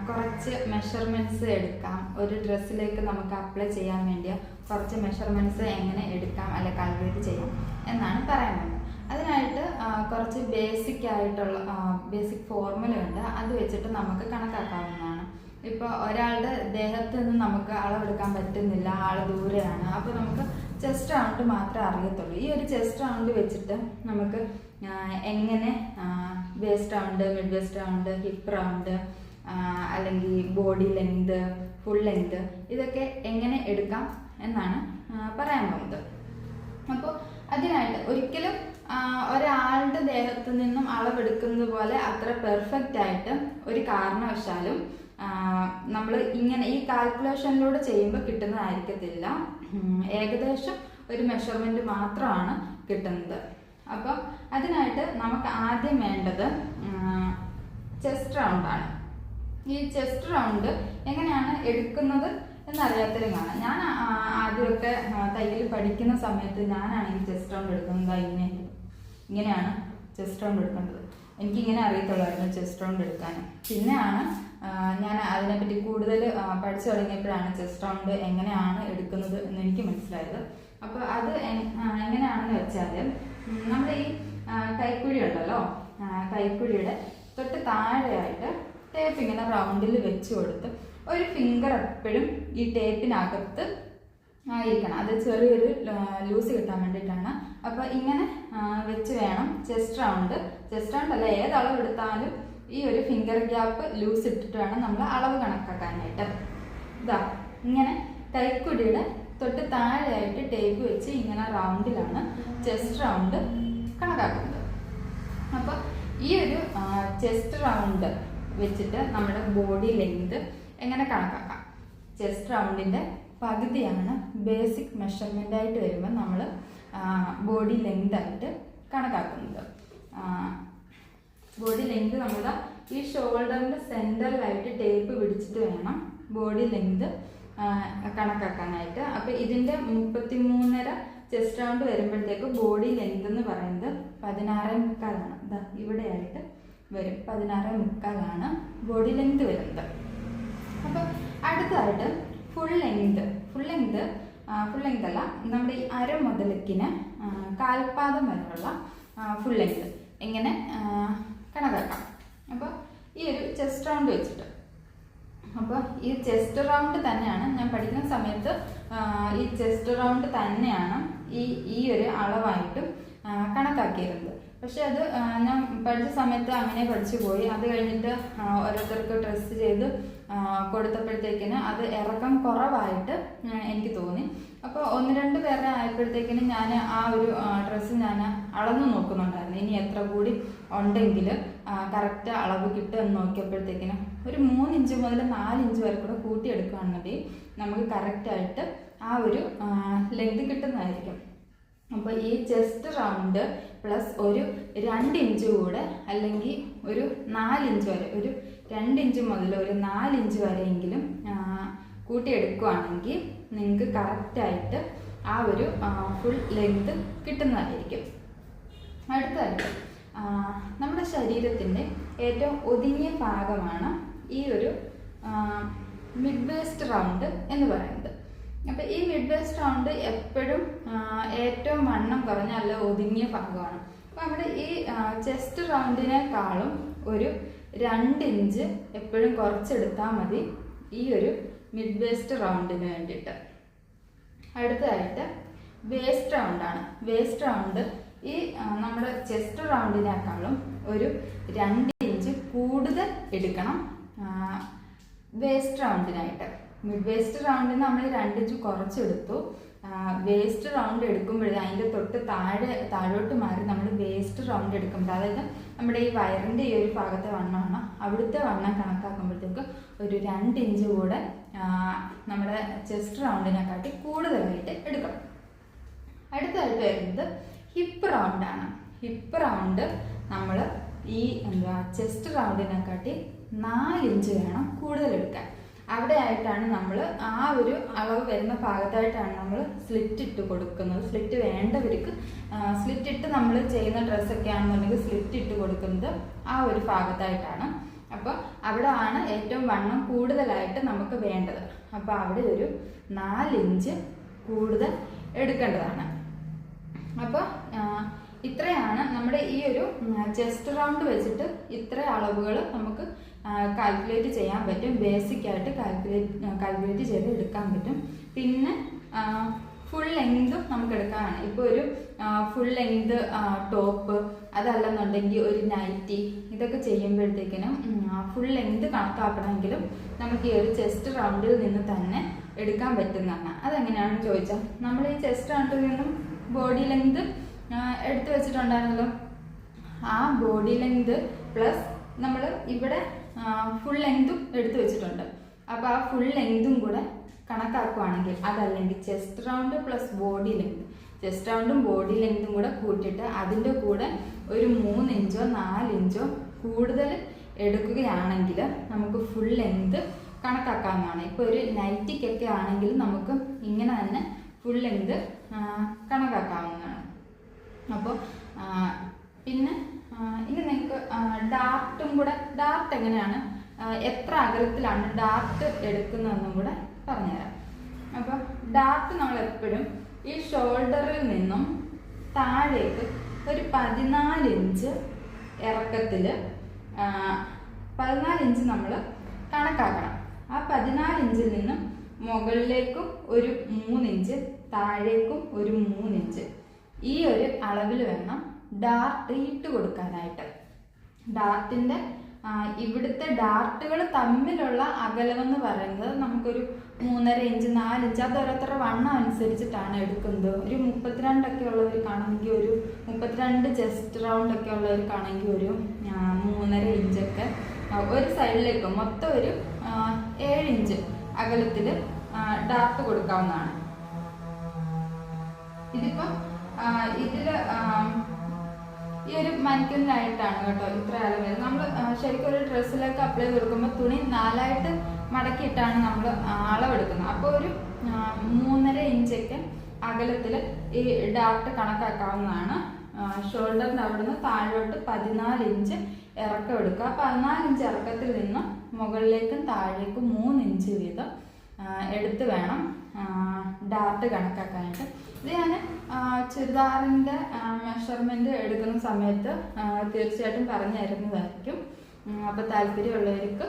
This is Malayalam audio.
കുറച്ച് മെഷർമെൻറ്റ്സ് എടുക്കാം. ഒരു ഡ്രസ്സിലേക്ക് നമുക്ക് അപ്ലൈ ചെയ്യാൻ വേണ്ടിയ കുറച്ച് മെഷർമെൻറ്റ്സ് എങ്ങനെ എടുക്കാം അല്ലെ കാൽക്കുലേറ്റ് ചെയ്യാം എന്നാണ് പറയാൻ പോകുന്നത്. അതിനായിട്ട് കുറച്ച് ബേസിക് ഫോർമുല ഉണ്ട്. അത് വെച്ചിട്ട് നമുക്ക് കണക്കാക്കാവുന്നതാണ്. ഇപ്പോൾ ഒരാളുടെ ദേഹത്ത് നിന്ന് നമുക്ക് അളവെടുക്കാൻ പറ്റുന്നില്ല, ആൾ ദൂരെയാണ്, അപ്പോൾ നമുക്ക് ചെസ്റ്റ് റൗണ്ട് മാത്രമേ അറിയത്തുള്ളൂ. ഈ ഒരു ചെസ്റ്റ് റൗണ്ട് വെച്ചിട്ട് നമുക്ക് എങ്ങനെ waste round, mid waste round, hip round അല്ലെങ്കിൽ ബോഡി ലെങ്ത്, ഫുൾ ലെങ്ത് ഇതൊക്കെ എങ്ങനെ എടുക്കാം എന്നാണ് പറയാൻ പോകുന്നത്. അപ്പോൾ അതിനായിട്ട് ഒരിക്കലും ഒരാളുടെ ദേഹത്ത് നിന്നും അളവെടുക്കുന്നത് പോലെ അത്ര പെർഫെക്റ്റ് ആയിട്ട് ഒരു കാരണവശാലും നമ്മൾ ഇങ്ങനെ ഈ കാൽക്കുലേഷനിലൂടെ ചെയ്യുമ്പോൾ കിട്ടുന്നതായിരിക്കത്തില്ല. ഏകദേശം ഒരു മെഷർമെൻറ്റ് മാത്രമാണ് കിട്ടുന്നത്. അപ്പോൾ അതിനായിട്ട് നമുക്ക് ആദ്യം വേണ്ടത് ചെസ്റ്റ് റൗണ്ടാണ്. ഈ ചെസ്റ്റ് റൗണ്ട് എങ്ങനെയാണ് എടുക്കുന്നത് എന്നറിയാത്തവരും കാണാം. ഞാൻ ആദ്യമൊക്കെ തയ്യൽ പഠിക്കുന്ന സമയത്ത് ഞാനാണെങ്കിൽ ചെസ്റ്റ് റൗണ്ട് എടുക്കുന്നത് ഇങ്ങനെയാണ് ചെസ്റ്റ് റൗണ്ട് എടുക്കേണ്ടത്. എനിക്കിങ്ങനെ അറിയത്തുള്ളായിരുന്നു ചെസ്റ്റ് റൗണ്ട് എടുക്കാൻ. പിന്നെയാണ് ഞാൻ അതിനെപ്പറ്റി കൂടുതൽ പഠിച്ചു തുടങ്ങിയപ്പോഴാണ് ചെസ്റ്റ് റൗണ്ട് എങ്ങനെയാണ് എടുക്കുന്നത് എന്ന് എനിക്ക് മനസ്സിലായത്. അപ്പോൾ അത് എങ്ങനെയാണെന്ന് വെച്ചാൽ നമ്മുടെ ഈ കൈക്കുഴി ഉണ്ടല്ലോ, കൈക്കുഴിയുടെ തൊട്ട് താഴെയായിട്ട് ടേപ്പ് ഇങ്ങനെ റൗണ്ടിൽ വെച്ച് കൊടുത്ത് ഒരു ഫിംഗർ എപ്പോഴും ഈ ടേപ്പിനകത്ത് ആയിരിക്കണം. അത് ചെറിയൊരു ലൂസ് കിട്ടാൻ വേണ്ടിയിട്ടാണ്. അപ്പോൾ ഇങ്ങനെ വെച്ച് വേണം ചെസ്റ്റ് റൗണ്ട് അല്ല ഏത് അളവ് എടുത്താലും ഈ ഒരു ഫിംഗർ ഗ്യാപ്പ് ലൂസ് ഇട്ടിട്ട് വേണം നമ്മൾ അളവ് കണക്കാക്കാനായിട്ട്. ഇതാ ഇങ്ങനെ കൈക്കുടിയുടെ തൊട്ട് താഴെയായിട്ട് ടേപ്പ് വെച്ച് ഇങ്ങനെ റൗണ്ടിലാണ് ചെസ്റ്റ് റൗണ്ട് കണക്കാക്കുന്നത്. അപ്പോൾ ഈ ഒരു ചെസ്റ്റ് റൗണ്ട് വെച്ചിട്ട് നമ്മുടെ ബോഡി ലെങ്ത് എങ്ങനെ കണക്കാക്കാം? ചെസ്റ്റ് റൗണ്ടിൻ്റെ പകുതിയാണ് ബേസിക് മെഷർമെൻ്റ് ആയിട്ട് വരുമ്പോൾ നമ്മൾ ബോഡി ലെങ്ത് ആയിട്ട് കണക്കാക്കുന്നത്. ബോഡി ലെങ്ത് നമ്മൾ ഈ ഷോൾഡറിൻ്റെ സെൻറ്ററിലായിട്ട് ടേപ്പ് പിടിച്ചിട്ട് വേണം ബോഡി ലെങ്ത് കണക്കാക്കാനായിട്ട്. അപ്പോൾ ഇതിൻ്റെ 33.5 ചെസ്റ്റ് റൗണ്ട് വരുമ്പോഴത്തേക്ക് ബോഡി ലെങ്ത് എന്ന് പറയുന്നത് 16.25 ഇതാ ഇവിടെയായിട്ട് വരും. 16.25 ബോഡി ലെങ്ത് വരുന്നത്. അപ്പോൾ അടുത്തതായിട്ട് ഫുൾ ലെങ്ത് അല്ല, നമ്മുടെ ഈ അര മുതലക്കിന് കാൽപാദം വരെയുള്ള ഫുൾ ലെങ്ത് എങ്ങനെ കണക്കാക്കാം? അപ്പോൾ ഈ ഒരു ചെസ്റ്റ് റൗണ്ട് വെച്ചിട്ട്, അപ്പോൾ ഈ ചെസ്റ്റ് റൗണ്ട് തന്നെയാണ് ഞാൻ പഠിക്കുന്ന സമയത്ത് ഈ ചെസ്റ്റ് റൗണ്ട് തന്നെയാണ് ഈ ഒരു അളവായിട്ടും കണക്കാക്കിയിരുന്നത്. പക്ഷെ അത് ഞാൻ പഠിച്ച സമയത്ത് അങ്ങനെ പഠിച്ചു പോയി. അത് കഴിഞ്ഞിട്ട് ഓരോരുത്തർക്ക് ഡ്രസ്സ് ചെയ്ത് കൊടുത്തപ്പോഴത്തേക്കിന് അത് ഇറക്കം കുറവായിട്ട് എനിക്ക് തോന്നി. അപ്പോൾ 1-2 പേരുടെ ആയപ്പോഴത്തേക്കിന് ഞാൻ ആ ഒരു ഡ്രസ്സ് ഞാൻ അളന്നു നോക്കുന്നുണ്ടായിരുന്നു. ഇനി എത്ര കൂടി ഉണ്ടെങ്കിൽ കറക്റ്റ് അളവ് കിട്ടുമെന്ന് നോക്കിയപ്പോഴത്തേക്കിന് ഒരു 3 ഇഞ്ച് മുതൽ 4 ഇഞ്ച് വരെ കൂടെ കൂട്ടിയെടുക്കുകയാണെന്നുണ്ടെങ്കിൽ നമുക്ക് കറക്റ്റായിട്ട് ആ ഒരു ലെങ്ത് കിട്ടുന്നതായിരിക്കും. അപ്പോൾ ഈ ചെസ്റ്റ് റൗണ്ട് പ്ലസ് ഒരു 2 ഇഞ്ച് കൂടെ അല്ലെങ്കിൽ ഒരു 4 ഇഞ്ച് വരെ, ഒരു 2 ഇഞ്ച് മുതൽ ഒരു 4 ഇഞ്ച് വരെയെങ്കിലും കൂട്ടിയെടുക്കുകയാണെങ്കിൽ നിങ്ങൾക്ക് കറക്റ്റായിട്ട് ആ ഒരു ഫുൾ ലെങ്ത് കിട്ടുന്നതായിരിക്കും. അടുത്തായിട്ട് നമ്മുടെ ശരീരത്തിൻ്റെ ഏറ്റവും ഒതുങ്ങിയ ഭാഗമാണ് ഈ ഒരു മിഡ് വേസ്റ്റ് റൗണ്ട് എന്ന് പറയുന്നത്. അപ്പോൾ ഈ മിഡ് വേസ്റ്റ് റൗണ്ട് എപ്പോഴും ഏറ്റവും വണ്ണം കുറഞ്ഞ അല്ല ഒതുങ്ങിയ ഭാഗമാണ്. അപ്പോൾ നമ്മുടെ ഈ ചെസ്റ്റ് റൗണ്ടിനേക്കാളും ഒരു 2 ഇഞ്ച് എപ്പോഴും കുറച്ചെടുത്താൽ മതി ഈ ഒരു മിഡ് വേസ്റ്റ് റൗണ്ടിന് വേണ്ടിയിട്ട്. അടുത്തതായിട്ട് വേസ്റ്റ് റൗണ്ടാണ്. വേസ്റ്റ് റൗണ്ട് ഈ നമ്മുടെ ചെസ്റ്റ് റൗണ്ടിനേക്കാളും ഒരു 2 ഇഞ്ച് കൂടുതൽ എടുക്കണം വേസ്റ്റ് റൗണ്ടിനായിട്ട്. മിഡ് വേസ്റ്റ് റൗണ്ടിന് നമ്മൾ 2 ഇഞ്ച് കുറച്ചെടുത്തു. വേസ്റ്റ് റൗണ്ട് എടുക്കുമ്പോഴേ അതിൻ്റെ തൊട്ട് താഴോട്ട് മാറി നമ്മൾ വേസ്റ്റ് റൗണ്ട് എടുക്കുമ്പോൾ, അതായത് നമ്മുടെ ഈ വയറിൻ്റെ ഈ ഒരു ഭാഗത്തെ വണ്ണമാണ്, അവിടുത്തെ വണ്ണം കണക്കാക്കുമ്പോഴത്തേക്ക് ഒരു 2 ഇഞ്ച് കൂടെ നമ്മുടെ ചെസ്റ്റ് റൗണ്ടിനെക്കാട്ടി കൂടുതലായിട്ട് എടുക്കണം. അടുത്തായിട്ട് വരുന്നത് ഹിപ്പ് റൗണ്ടാണ്. ഹിപ്പ് റൗണ്ട് നമ്മൾ ഈ ചെസ്റ്റ് റൗണ്ടിനെക്കാട്ടി 4 ഇഞ്ച് വേണം കൂടുതൽ എടുക്കാൻ. അവിടെ ആയിട്ടാണ് നമ്മൾ ആ ഒരു അളവ് വരുന്ന ഭാഗത്തായിട്ടാണ് നമ്മൾ സ്ലിറ്റ് ഇട്ട് കൊടുക്കുന്നത്. സ്ലിറ്റ് വേണ്ടവർക്ക് സ്ലിറ്റ് ഇട്ട് നമ്മൾ ചെയ്യുന്ന ഡ്രസ്സൊക്കെ ആണെന്നുണ്ടെങ്കിൽ സ്ലിറ്റ് ഇട്ട് കൊടുക്കുന്നത് ആ ഒരു ഭാഗത്തായിട്ടാണ്. അപ്പോൾ അവിടെ ആണ് ഏറ്റവും വണ്ണം കൂടുതലായിട്ട് നമുക്ക് വേണ്ടത്. അപ്പോൾ അവിടെ ഒരു 4 ഇഞ്ച് കൂടുതൽ എടുക്കേണ്ടതാണ്. അപ്പോൾ ഇത്രയാണ് നമ്മുടെ ഈ ഒരു ചെസ്റ്റ് റൗണ്ട് വെച്ചിട്ട് ഇത്ര അളവുകൾ നമുക്ക് കാൽക്കുലേറ്റ് ചെയ്യാൻ പറ്റും. ബേസിക് ആയിട്ട് കാൽക്കുലേറ്റ് ചെയ്ത് എടുക്കാൻ പറ്റും. പിന്നെ ഫുൾ ലെങ്തും നമുക്ക് എടുക്കാനാണ്. ഇപ്പോൾ ഒരു ഫുൾ ലെങ്ത് ടോപ്പ്, അതല്ലെന്നുണ്ടെങ്കിൽ ഒരു നൈറ്റി, ഇതൊക്കെ ചെയ്യുമ്പോഴത്തേക്കിനും ഫുൾ ലെങ്ത് കണക്കാക്കണമെങ്കിലും നമുക്ക് ഈ ഒരു ചെസ്റ്റ് റൗണ്ടിൽ നിന്ന് തന്നെ എടുക്കാൻ പറ്റുന്നതാണ്. അതെങ്ങനെയാണെന്ന് ചോദിച്ചാൽ, നമ്മൾ ഈ ചെസ്റ്റ് റൗണ്ടിൽ നിന്നും ബോഡി ലെങ്ത് എടുത്തു വെച്ചിട്ടുണ്ടായിരുന്നല്ലോ, ആ ബോഡി ലെങ്ത് പ്ലസ് നമ്മൾ ഇവിടെ ഫുൾ ലെങ്തും എടുത്തു വെച്ചിട്ടുണ്ട്. അപ്പോൾ ആ ഫുൾ ലെങ്തും കൂടെ കണക്കാക്കുകയാണെങ്കിൽ, അതല്ലെങ്കിൽ chest round plus body length, chest റൗണ്ടും ബോഡി ലെങ്തും കൂടെ കൂട്ടിയിട്ട് അതിൻ്റെ കൂടെ ഒരു 3 ഇഞ്ചോ 4 ഇഞ്ചോ കൂടുതൽ എടുക്കുകയാണെങ്കിൽ നമുക്ക് ഫുൾ ലെങ്ത് കണക്കാക്കാവുന്നതാണ്. ഇപ്പോൾ ഒരു നൈറ്റിക്കൊക്കെ ആണെങ്കിൽ നമുക്ക് ഇങ്ങനെ തന്നെ ഫുൾ ലെങ്ത് കണക്കാക്കാവുന്നതാണ്. അപ്പോൾ പിന്നെ ഇനി നിങ്ങൾക്ക് ഡാർട്ടും കൂടെ, ഡാർട്ട് എങ്ങനെയാണ്, എത്ര അകലത്തിലാണ് ഡാർട്ട് എടുക്കുന്നതെന്നും കൂടെ പറഞ്ഞുതരാം. അപ്പോൾ ഡാർട്ട് നമ്മൾ എപ്പോഴും ഈ ഷോൾഡറിൽ നിന്നും താഴേക്ക് ഒരു 14 ഇഞ്ച് ഇറക്കത്തിൽ 14 ഇഞ്ച് നമ്മൾ കണക്കാക്കണം. ആ 14 ഇഞ്ചിൽ നിന്നും മുകളിലേക്കും ഒരു 3 ഇഞ്ച്, താഴേക്കും ഒരു 3 ഇഞ്ച്, ഈ ഒരു അളവിൽ വേണം ഡാർട്ട് ഇട്ട് കൊടുക്കാനായിട്ട്. ഡാർട്ടിൻ്റെ ഇവിടുത്തെ ഡാർട്ടുകൾ തമ്മിലുള്ള അകലമെന്ന് പറയുന്നത് നമുക്കൊരു 3.5 ഇഞ്ച് 4 ഇഞ്ച്, അത് ഓരോരുത്തരുടെ വണ്ണം അനുസരിച്ചിട്ടാണ് എടുക്കുന്നത്. ഒരു 32 ഒക്കെ ഉള്ളവർക്കാണെങ്കിൽ, ഒരു 32 ചെസ്റ്റ് റൗണ്ട് ഒക്കെ ഉള്ളവർക്കാണെങ്കിൽ ഒരു 3.5 ഇഞ്ചൊക്കെ ഒരു സൈഡിലേക്ക്, മൊത്തം ഒരു 7 ഇഞ്ച് അകലത്തിൽ ഡാർട്ട് കൊടുക്കാവുന്നതാണ്. ഇതിപ്പോൾ ഇതിൽ ഈ ഒരു മനിക്കുന്നായിട്ടാണ് കേട്ടോ ഇത്ര അളവ്. നമ്മൾ ശരിക്കും ഒരു ഡ്രസ്സിലേക്ക് അപ്ലൈ ചെയ്ത് കൊടുക്കുമ്പോൾ തുണി 4ആയിട്ട് മടക്കിയിട്ടാണ് നമ്മൾ അളവെടുക്കുന്നത്. അപ്പോൾ ഒരു 3.5 ഇഞ്ചൊക്കെ അകലത്തിൽ ഈ ഡാർട്ട് കണക്കാക്കാവുന്നതാണ്. ഷോൾഡറിൻ്റെ അവിടുന്ന് താഴോട്ട് 14 ഇഞ്ച് ഇറക്കം എടുക്കുക. 14 ഇഞ്ച് ഇറക്കത്തിൽ നിന്ന് മുകളിലേക്കും താഴേക്കും 3 ഇഞ്ച് വീതം എടുത്ത് വേണം ഡാർട്ട് കണക്കാക്കാനായിട്ട്. ഇത് ഞാൻ ചുരിദാറിൻ്റെ മെഷർമെൻറ്റ് എടുക്കുന്ന സമയത്ത് തീർച്ചയായിട്ടും പറഞ്ഞു തരുന്നതായിരിക്കും. അപ്പോൾ താല്പര്യമുള്ളവർക്ക്